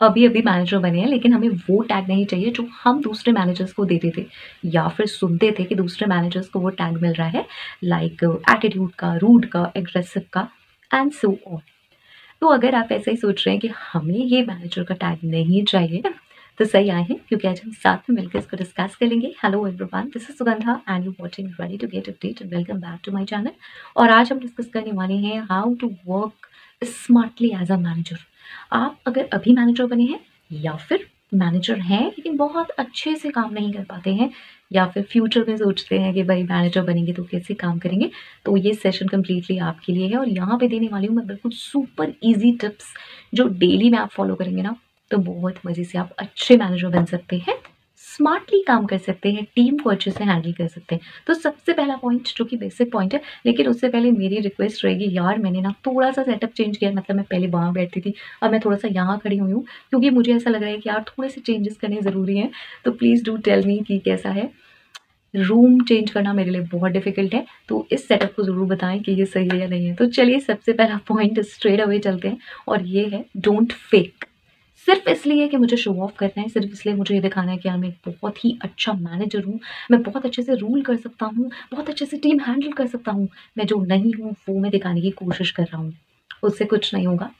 अभी-अभी मैनेजर बने हैं, लेकिन हमें वो टैग नहीं चाहिए जो हम दूसरे मैनेजर्स को देते थे या फिर सुनते थे कि दूसरे मैनेजर्स को वो टैग मिल रहा है, लाइक एटीट्यूड का, रूड का, एग्रेसिव का एंड सो ऑन। तो अगर आप ऐसा ही सोच रहे हैं कि हमें ये मैनेजर का टैग नहीं चाहिए, तो सही आए हैं, क्योंकि आज हम साथ में मिलकर इसको डिस्कस करेंगे। Hello everyone, this is Sugandha and you watching ready to get update and welcome back to my channel. और आज हम डिस्कस करने वाले हैं how to work smartly as a manager. आप अगर अभी मैनेजर बने हैं या फिर मैनेजर हैं लेकिन बहुत अच्छे से काम नहीं कर पाते हैं, या फिर फ्यूचर में सोचते हैं कि भाई मैनेजर बनेंगे तो कैसे काम करेंगे, तो ये सेशन कम्प्लीटली आपके लिए है। और यहाँ पे देने वाली हूँ मैं बिल्कुल सुपर इजी टिप्स, जो डेली में आप फॉलो करेंगे ना तो बहुत मज़े से आप अच्छे मैनेजर बन सकते हैं, स्मार्टली काम कर सकते हैं, टीम को अच्छे से हैंडल कर सकते हैं। तो सबसे पहला पॉइंट जो कि बेसिक पॉइंट है, लेकिन उससे पहले मेरी रिक्वेस्ट रहेगी यार, मैंने ना थोड़ा सा सेटअप चेंज किया, मतलब मैं पहले वहाँ बैठती थी, अब मैं थोड़ा सा यहाँ खड़ी हुई हूँ, क्योंकि मुझे ऐसा लग रहा है कि यार थोड़े से चेंजेस करने ज़रूरी हैं। तो प्लीज़ डू टेल मी कि कैसा है। रूम चेंज करना मेरे लिए बहुत डिफिकल्ट है, तो इस सेटअप को ज़रूर बताएं कि ये सही है या नहीं है। तो चलिए सबसे पहला पॉइंट स्ट्रेट अवे चलते हैं, और ये है डोंट फेक। सिर्फ इसलिए कि मुझे शो ऑफ करना है, सिर्फ इसलिए मुझे ये दिखाना है कि यार मैं एक बहुत ही अच्छा मैनेजर हूँ, मैं बहुत अच्छे से रूल कर सकता हूँ, बहुत अच्छे से टीम हैंडल कर सकता हूँ, मैं जो नहीं हूँ वो मैं दिखाने की कोशिश कर रहा हूँ, उससे कुछ नहीं होगा।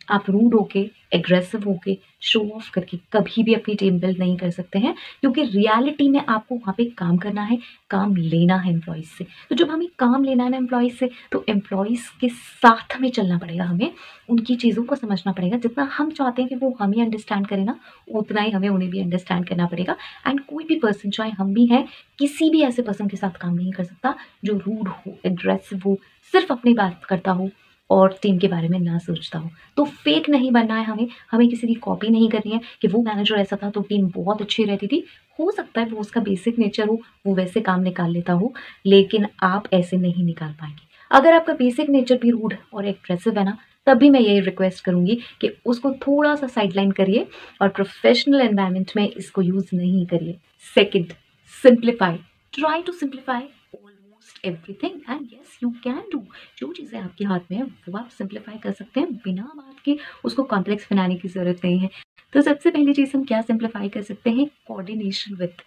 आप रूड होके, एग्रेसिव होके, शो ऑफ करके कभी भी अपनी टीम बिल्ड नहीं कर सकते हैं, क्योंकि रियलिटी में आपको वहाँ पे काम करना है, काम लेना है एम्प्लॉयज़ से। तो जब हमें काम लेना है ना एम्प्लॉयज़ से, तो एम्प्लॉयज़ के साथ में चलना पड़ेगा, हमें उनकी चीज़ों को समझना पड़ेगा। जितना हम चाहते हैं कि वो हमें अंडरस्टैंड करें ना, उतना ही हमें उन्हें भी अंडरस्टैंड करना पड़ेगा। एंड कोई भी पर्सन, चाहे हम भी हैं, किसी भी ऐसे पर्सन के साथ काम नहीं कर सकता जो रूड हो, एग्रेसिव हो, सिर्फ अपनी बात करता हो और टीम के बारे में ना सोचता हो। तो फेक नहीं बनना है हमें, हमें किसी की कॉपी नहीं करनी है कि वो मैनेजर ऐसा था तो टीम बहुत अच्छी रहती थी। हो सकता है वो उसका बेसिक नेचर हो, वो वैसे काम निकाल लेता हो, लेकिन आप ऐसे नहीं निकाल पाएंगे। अगर आपका बेसिक नेचर भी रूड और एग्रेसिव है ना, तब भी मैं यही रिक्वेस्ट करूंगी कि उसको थोड़ा सा साइडलाइन करिए और प्रोफेशनल एनवायरनमेंट में इसको यूज़ नहीं करिए। Second, simplify. Try to simplify almost everything and yes you can do. जो चीज़ें आपके हाथ में है वो आप सिंप्लीफाई कर सकते हैं, बिना बात के उसको कॉम्प्लेक्स बनाने की ज़रूरत नहीं है। तो सबसे पहली चीज़ हम क्या सिंप्लीफाई कर सकते हैं, कोऑर्डिनेशन विद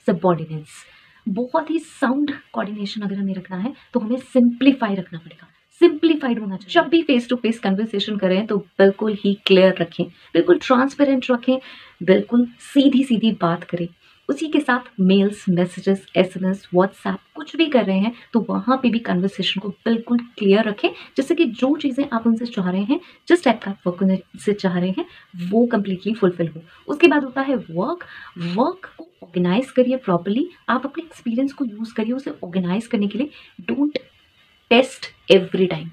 सबऑर्डिनेट्स। बहुत ही साउंड कोऑर्डिनेशन अगर हमें रखना है तो हमें सिंप्लीफाई रखना पड़ेगा, सिंप्लीफाइड होना चाहिए। जब भी फेस टू फेस कन्वर्सेशन करें तो बिल्कुल ही क्लियर रखें, बिल्कुल ट्रांसपेरेंट रखें, बिल्कुल सीधी सीधी बात करें। उसी के साथ मेल्स, मैसेजेस, एसएमएस, व्हाट्सएप कुछ भी कर रहे हैं तो वहाँ पे भी कन्वर्सेशन को बिल्कुल क्लियर रखें, जिससे कि जो चीज़ें आप उनसे चाह रहे हैं, जिस टाइप का आप वर्क उनसे चाह रहे हैं, वो कम्प्लीटली फुलफिल हो। उसके बाद होता है वर्क। वर्क को ऑर्गेनाइज करिए प्रॉपरली, आप अपने एक्सपीरियंस को यूज़ करिए उसे ऑर्गेनाइज करने के लिए। Don't test every time.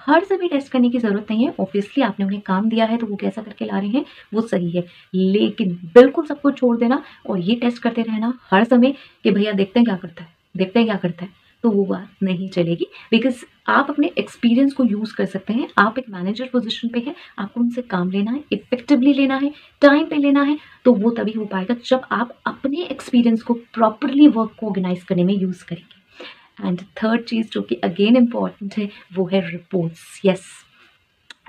हर समय टेस्ट करने की ज़रूरत नहीं है। ऑब्वियसली आपने उन्हें काम दिया है तो वो कैसा करके ला रहे हैं वो सही है, लेकिन बिल्कुल सब कुछ छोड़ देना और ये टेस्ट करते रहना हर समय कि भैया देखते हैं क्या करता है, देखते हैं क्या करता है, तो वो बात नहीं चलेगी। बिकॉज आप अपने एक्सपीरियंस को यूज़ कर सकते हैं, आप एक मैनेजर पोजिशन पे हैं, आपको उनसे काम लेना है, इफेक्टिवली लेना है, टाइम पे लेना है, तो वो तभी हो पाएगा जब आप अपने एक्सपीरियंस को प्रॉपरली वर्क को ऑर्गेनाइज करने में यूज़ करेंगे। एंड थर्ड चीज़ जो कि अगेन इम्पॉर्टेंट है वो है रिपोर्ट्स। यस,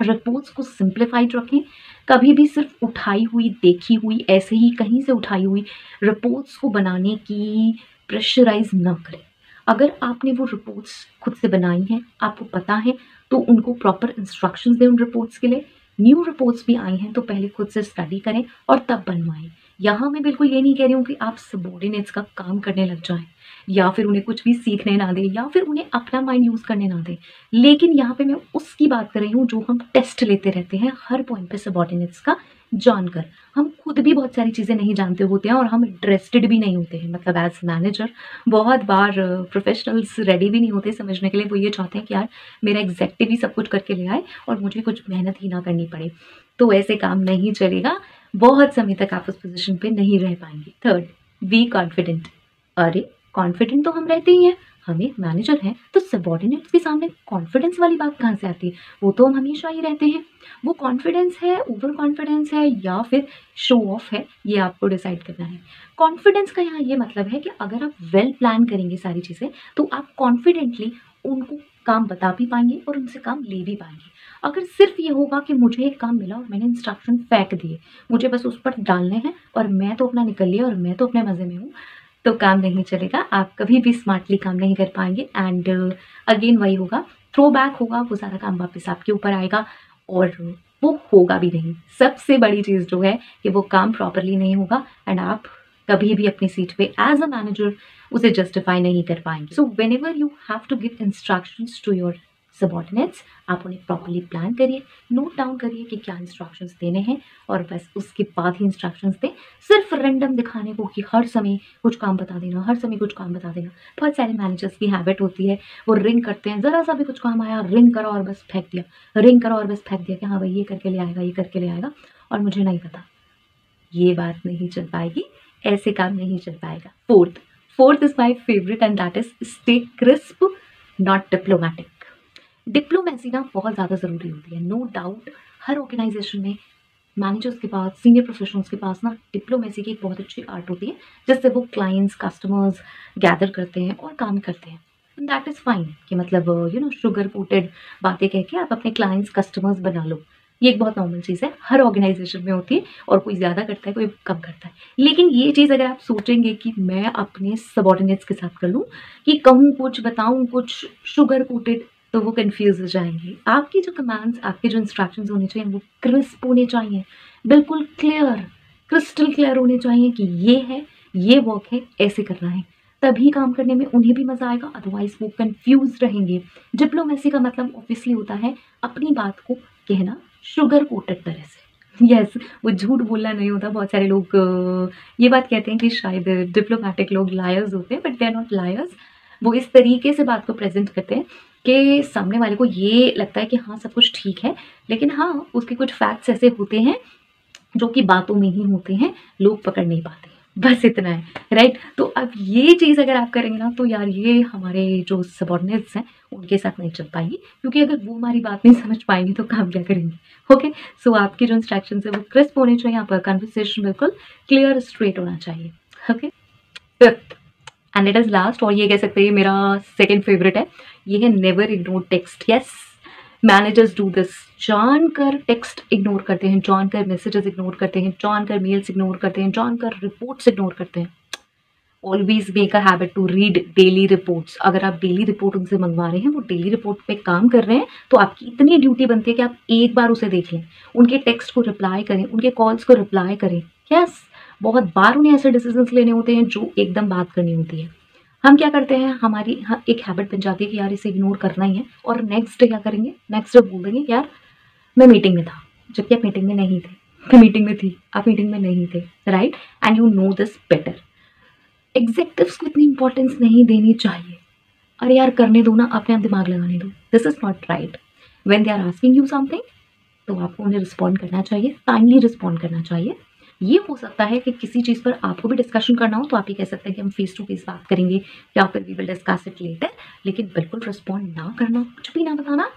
रिपोर्ट्स को सिंप्लीफाइड रखें। कभी भी सिर्फ उठाई हुई, देखी हुई, ऐसे ही कहीं से उठाई हुई रिपोर्ट्स को बनाने की प्रेशराइज ना करें। अगर आपने वो रिपोर्ट्स खुद से बनाई हैं, आपको पता है, तो उनको प्रॉपर इंस्ट्रक्शंस दें उन रिपोर्ट्स के लिए। न्यू रिपोर्ट्स भी आई हैं तो पहले खुद से स्टडी करें और तब बनवाएं। यहाँ मैं बिल्कुल ये नहीं कह रही हूँ कि आप सबॉर्डिनेट्स का काम करने लग जाएं, या फिर उन्हें कुछ भी सीखने ना दें, या फिर उन्हें अपना माइंड यूज़ करने ना दें। लेकिन यहाँ पे मैं उसकी बात कर रही हूँ जो हम टेस्ट लेते रहते हैं हर पॉइंट पे सबॉर्डिनेट्स का जानकर। हम खुद भी बहुत सारी चीज़ें नहीं जानते होते हैं और हम इंटरेस्टेड भी नहीं होते हैं, मतलब एज मैनेजर बहुत बार प्रोफेशनल्स रेडी भी नहीं होते समझने के लिए। वो ये चाहते हैं कि यार मेरा एग्जेक्टिव ही सब कुछ करके ले आए और मुझे कुछ मेहनत ही ना करनी पड़े। तो ऐसे काम नहीं चलेगा, बहुत समय तक आप उस पोजिशन पे नहीं रह पाएंगे। Third, be confident. अरे कॉन्फिडेंट तो हम रहते ही हैं, हम एक मैनेजर हैं, तो सबॉर्डिनेट्स के सामने कॉन्फिडेंस वाली बात कहाँ से आती है? वो तो हम हमेशा ही रहते हैं। वो कॉन्फिडेंस है, ओवर कॉन्फिडेंस है, या फिर शो ऑफ है, ये आपको डिसाइड करना है। कॉन्फिडेंस का यहाँ ये मतलब है कि अगर आप वेल प्लान करेंगे सारी चीज़ें तो आप कॉन्फिडेंटली उनको काम बता भी पाएंगे और उनसे काम ले भी पाएंगे। अगर सिर्फ ये होगा कि मुझे एक काम मिला और मैंने इंस्ट्रक्शन फेंक दिए, मुझे बस उस पर डालने हैं और मैं तो अपना निकल लिया और मैं तो अपने मज़े में हूँ, तो काम नहीं चलेगा। आप कभी भी स्मार्टली काम नहीं कर पाएंगे एंड अगेन वही होगा, थ्रो बैक होगा, वो सारा काम वापस आपके ऊपर आएगा और वो होगा भी नहीं। सबसे बड़ी चीज़ जो है कि वो काम प्रॉपरली नहीं होगा एंड आप कभी भी अपनी सीट पे एज अ मैनेजर उसे जस्टिफाई नहीं कर पाएंगे। So whenever you have to give instructions to your subordinates, आप उन्हें प्रॉपरली प्लान करिए, नोट डाउन करिए कि क्या इंस्ट्रक्शंस देने हैं और बस उसके बाद ही इंस्ट्रक्शंस दें। सिर्फ रैंडम दिखाने को कि हर समय कुछ काम बता देना, हर समय कुछ काम बता देना। बहुत सारे मैनेजर्स की हैबिट होती है, वो रिंग करते हैं, ज़रा सा भी कुछ काम आया रिंग करा और बस फेंक दिया, रिंग करा और बस फेंक दिया कि हाँ भाई ये करके ले आएगा, ये करके ले आएगा और मुझे नहीं पता। ये बात नहीं चल पाएगी, ऐसे काम नहीं चल पाएगा। Fourth is my favourite and that is stay crisp not diplomatic. Diplomacy ना बहुत ज़्यादा ज़रूरी होती है, नो डाउट। हर ऑर्गेनाइजेशन में मैनेजर्स के पास, सीनियर प्रोफेशनल्स के पास ना डिप्लोमेसी की एक बहुत अच्छी आर्ट होती है, जिससे वो क्लाइंट्स, कस्टमर्स गैदर करते हैं और काम करते हैं। दैट इज़ फाइन कि मतलब शुगर कोटेड बातें कह के आप अपने क्लाइंट्स, कस्टमर्स बना लो। ये एक बहुत नॉर्मल चीज़ है, हर ऑर्गेनाइजेशन में होती है और कोई ज़्यादा करता है, कोई कम करता है। लेकिन ये चीज़ अगर आप सोचेंगे कि मैं अपने सबॉर्डिनेट्स के साथ कर लूँ, कि कहूँ कुछ, बताऊँ कुछ, शुगर कोटेड, तो वो कन्फ्यूज़ हो जाएंगे। आपकी जो कमांड्स, आपके जो इंस्ट्रक्शंस होने चाहिए वो क्रिस्प होने चाहिए, बिल्कुल क्लियर, क्रिस्टल क्लियर होने चाहिए कि ये है, ये वर्क है, ऐसे करना है। तभी काम करने में उन्हें भी मज़ा आएगा, अदरवाइज़ वो कन्फ्यूज़ रहेंगे। डिप्लोमेसी का मतलब ऑब्वियसली होता है अपनी बात को कहना शुगर कोटेड तरह से। यस, वो झूठ बोलना नहीं होता। बहुत सारे लोग ये बात कहते हैं कि शायद डिप्लोमेटिक लोग लायर्स होते हैं, but they are not liars. वो इस तरीके से बात को प्रेजेंट करते हैं कि सामने वाले को ये लगता है कि हाँ सब कुछ ठीक है, लेकिन हाँ उसके कुछ फैक्ट्स ऐसे होते हैं जो कि बातों में ही होते हैं, लोग पकड़ नहीं पाते। बस इतना है, राइट। तो अब ये चीज़ अगर आप करेंगे ना, तो यार ये हमारे जो सबॉर्डिनेट्स हैं उनके साथ नहीं चल पाएगी, क्योंकि अगर वो हमारी बात नहीं समझ पाएंगे तो काम क्या करेंगे। ओके, सो आपके जो इंस्ट्रक्शंस है वो क्रिस्प होने चाहिए, आपका कन्वर्सेशन बिल्कुल क्लियर, स्ट्रेट होना चाहिए। Okay, fifth and it is last, और ये कह सकते हैं मेरा सेकेंड फेवरेट है, ये है never ignore text. Yes, managers do this. जानकर टेक्स्ट इग्नोर करते हैं, जानकर मैसेजेस इग्नोर करते हैं, जानकर मेल्स इग्नोर करते हैं, जानकर रिपोर्ट्स इग्नोर करते हैं। Always make a habit to read daily reports. अगर आप डेली रिपोर्ट उनसे मंगवा रहे हैं, वो डेली रिपोर्ट पे काम कर रहे हैं, तो आपकी इतनी ड्यूटी बनती है कि आप एक बार उसे देख लें, उनके टेक्स्ट को रिप्लाई करें, उनके कॉल्स को रिप्लाई करें। यस, बहुत बार उन्हें ऐसे डिसीजंस लेने होते हैं जो एकदम बात करनी होती है। हम क्या करते हैं, हमारी एक हैबिट बन जाती है कि यार इसे इग्नोर करना ही है, और नेक्स्ट डे क्या करेंगे, नेक्स्ट डे बोल देंगे यार मैं मीटिंग में था, जबकि आप मीटिंग में नहीं थे। मैं मीटिंग में थी, आप मीटिंग में नहीं थे, right. And you know this better. Executives को इतनी इंपॉर्टेंस नहीं देनी चाहिए। अरे यार करने दो ना, अपने आप दिमाग लगाने दो। This is not right. When they are asking you something, तो आपको उन्हें रिस्पॉन्ड करना चाहिए, टाइमली रिस्पॉन्ड करना चाहिए। ये हो सकता है कि किसी चीज़ पर आपको भी डिस्कशन करना हो, तो आप ये कह सकते हैं कि हम फेस टू फेस बात करेंगे या फिर we will discuss it later, लेकिन बिल्कुल रिस्पॉन्ड ना करना, कुछ भी ना बताना,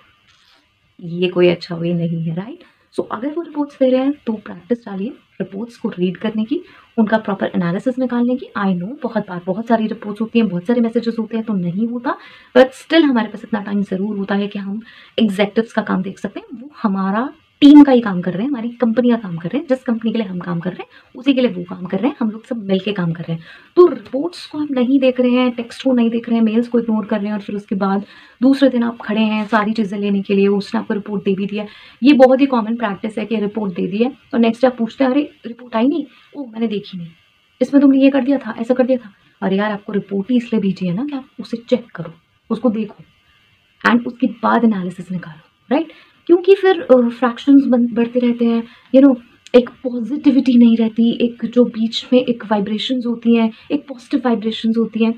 ये कोई अच्छा वे नहीं है, राइट। सो अगर वो रिपोर्ट्स दे रहे हैं तो प्रैक्टिस डालिए रिपोर्ट्स को रीड करने की, उनका प्रॉपर एनालिसिस निकालने की। आई नो बहुत बार बहुत सारी रिपोर्ट्स होती हैं, बहुत सारे मैसेजेस होते हैं, तो नहीं होता, बट स्टिल हमारे पास इतना टाइम ज़रूर होता है कि हम एग्जेक्टिव्स का काम देख सकते हैं। वो हमारा टीम का ही काम कर रहे हैं, हमारी कंपनी का काम कर रहे हैं, जिस कंपनी के लिए हम काम कर रहे हैं उसी के लिए वो काम कर रहे हैं, हम लोग सब मिलके काम कर रहे हैं। तो रिपोर्ट्स को हम नहीं देख रहे हैं, टेक्स्ट को नहीं देख रहे हैं, मेल्स को इग्नोर कर रहे हैं, और फिर उसके बाद दूसरे दिन आप खड़े हैं सारी चीज़ें लेने के लिए, उसने आपको रिपोर्ट दे भी दिया। ये बहुत ही कॉमन प्रैक्टिस है कि रिपोर्ट दे दी है और नेक्स्ट आप पूछते हैं अरे रिपोर्ट आई नहीं, ओ मैंने देखी नहीं, इसमें तुमने ये कर दिया था, ऐसा कर दिया था। अरे यार आपको रिपोर्ट ही इसलिए भेजी है ना कि आप उसे चेक करो, उसको देखो एंड उसके बाद एनालिसिस निकालो, राइट। क्योंकि फिर फ्रैक्शंस बढ़ते रहते हैं, एक पॉजिटिविटी नहीं रहती, एक जो बीच में एक वाइब्रेशंस होती हैं, एक पॉजिटिव वाइब्रेशंस होती हैं,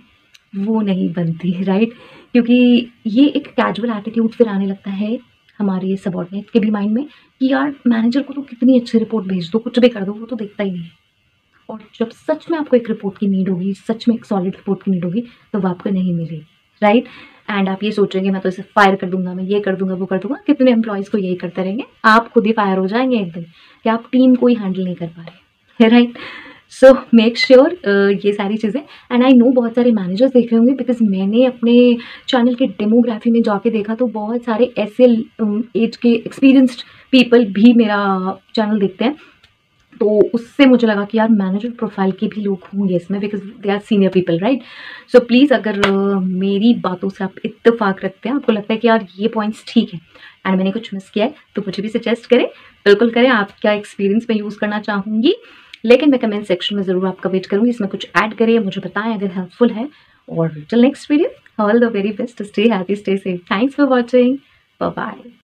वो नहीं बनती, राइट। क्योंकि ये एक कैजुअल एटीट्यूड फिर आने लगता है हमारे सबॉर्डिनेट के भी माइंड में कि यार मैनेजर को तो कितनी अच्छी रिपोर्ट भेज दो, कुछ भी कर दो, वो तो देखता ही नहीं है। और जब सच में आपको एक रिपोर्ट की नीड होगी, सच में एक सॉलिड रिपोर्ट की नीड होगी, तो वो आपको नहीं मिलेगी, राइट। एंड आप ये सोचेंगे मैं तो इसे फायर कर दूंगा, मैं ये कर दूंगा, वो कर दूंगा। कितने एम्प्लॉयज़ को यही करते रहेंगे, आप खुद ही फायर हो जाएंगे एक दिन कि आप टीम को ही हैंडल नहीं कर पा रहे, राइट। सो मेक श्योर ये सारी चीज़ें। एंड आई नो बहुत सारे मैनेजर्स देख रहे होंगे, बिकॉज़ मैंने अपने चैनल के डेमोग्राफी में जाके देखा तो बहुत सारे ऐसे एज के एक्सपीरियंस्ड पीपल भी मेरा चैनल देखते हैं। तो उससे मुझे लगा कि यार मैनेजर प्रोफाइल के भी लोग होंगे इसमें, because they are senior people, right. So please अगर मेरी बातों से आप इत्तेफाक रखते हैं, आपको लगता है कि यार ये पॉइंट्स ठीक है एंड मैंने कुछ मिस किया है, तो मुझे भी सजेस्ट करें, बिल्कुल करें। आपका एक्सपीरियंस मैं यूज़ करना चाहूँगी, लेकिन मैं कमेंट सेक्शन में ज़रूर आपका वेट करूँगी। इसमें कुछ ऐड करें, मुझे बताएं अगर हेल्पफुल है। और till next video, all the very best, stay happy, stay safe, thanks for watching, bye bye.